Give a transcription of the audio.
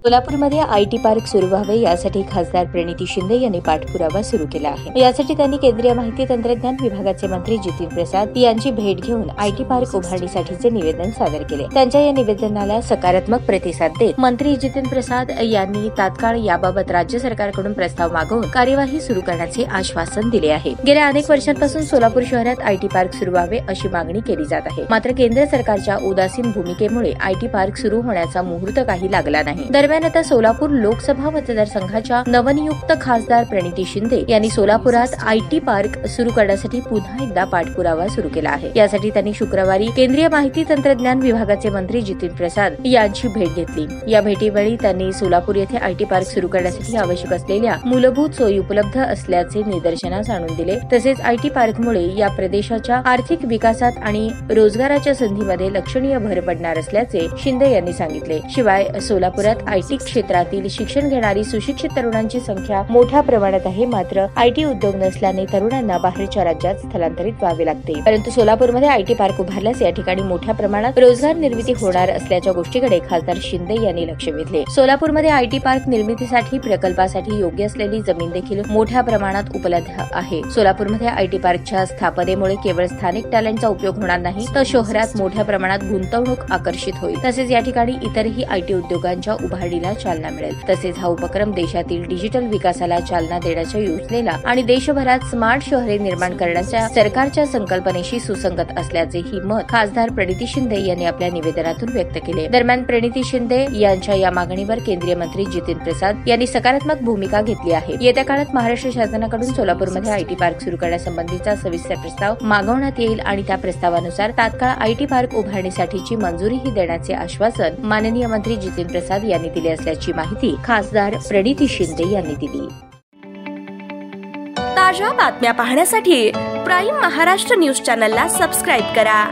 सोलापूरमध्ये IT park सुरू व्हावे यासाठी खासदार प्रणिती शिंदे यांनी पाठपुरावा सुरू केला आहे। यासाठी त्यांनी केंद्रीय माहिती तंत्रज्ञान विभागाचे मंत्री जितीन प्रसाद यांची भेट घेऊन आयटी पार्क उभारणीसाठीचे निवेदन सादर केले। त्यांच्या या निवेदनाला सकारात्मक प्रतिसाद देत मंत्री जितीन प्रसाद यांनी तात्काळ याबाबत राज्य सरकारकडून प्रस्ताव मागवून कार्यवाही सुरू करण्याचे आश्वासन दिले आहे। गेल्या अनेक वर्षांपासून सोलापूर शहरात आयटी पार्क सुरू व्हावे अशी मागणी केली जात आहे। मात्र केंद्र सरकारच्या उदासीन भूमिकेमुळे आयटी पार्क सुरू होण्याचा मुहूर्त काही लागला नाही। दरम्यान आता सोलापूर लोकसभा मतदारसंघाच्या नवनियुक्त खासदार प्रणिती शिंदे यांनी सोलापुरात आयटी पार्क सुरू करण्यासाठी पुन्हा एकदा पाठपुरावा सुरू केला आहे। यासाठी त्यांनी शुक्रवारी केंद्रीय माहिती तंत्रज्ञान विभागाचे मंत्री जितीन प्रसाद यांची भेट घेतली। या भेटीवेळी त्यांनी सोलापूर येथे आयटी पार्क सुरू करण्यासाठी आवश्यक असलेल्या मूलभूत सोयी उपलब्ध असल्याचे निदर्शनास आणून दिले। तसेच आयटी पार्कमुळे या प्रदेशाच्या आर्थिक विकासात आणि रोजगाराच्या संधीमध्ये लक्षणीय भर पडणार असल्याचे शिंदे यांनी सांगितले। शिवाय सोलापुरात आयटी क्षेत्रातील शिक्षण घेणारी सुशिक्षित तरुणांची संख्या मोठ्या प्रमाणात आहे। मात्र आयटी उद्योग नसल्याने तरुणांना बाहेरच्या राज्यात स्थलांतरित व्हावे लागते। परंतु सोलापूरमध्ये आयटी पार्क उभारल्यास या ठिकाणी मोठ्या प्रमाणात रोजगार निर्मिती होणार असल्याच्या गोष्टीकडे खासदार शिंदे यांनी लक्ष वेधले। सोलापूरमध्ये आयटी पार्क निर्मितीसाठी प्रकल्पासाठी योग्य असलेली जमीन देखील मोठ्या प्रमाणात उपलब्ध आहे। सोलापूरमध्ये आयटी पार्कच्या स्थापनेमुळे केवळ स्थानिक टॅलेंटचा उपयोग होणार नाही तर शहरात मोठ्या प्रमाणात गुंतवणूक आकर्षित होईल। तसेच या ठिकाणी इतरही आयटी उद्योगांच्या उभारणीला चालना मिळेल। तसेच हा उपक्रम देशातील डिजिटल विकासाला चालना देण्याच्या योजनेला आणि देशभरात स्मार्ट शहरे निर्माण करण्याच्या सरकारच्या संकल्पनेशी सुसंगत असल्याचेही मत खासदार प्रणिती शिंदे यांनी आपल्या निवेदनातून व्यक्त केले। दरम्यान प्रणिती शिंदे यांच्या या मागणीवर केंद्रीय मंत्री जितीन प्रसाद यांनी सकारात्मक भूमिका घेतली आहे। येत्या काळात महाराष्ट्र शासनाकडून सोलापूरमध्ये आयटी पार्क सुरू करण्यासंबंधीचा सविस्तर प्रस्ताव मागवण्यात येईल आणि त्या प्रस्तावानुसार तात्काळ आयटी पार्क उभारणीसाठीची मंजुरीही देण्याचे आश्वासन माननीय मंत्री जितीन प्रसाद यांनी दिले असल्याची माहिती खासदार प्रणिती शिंदे यांनी दिली। ताज्या बातम्या पाहण्यासाठी प्राईम महाराष्ट्र न्यूज चॅनलला सबस्क्राईब करा।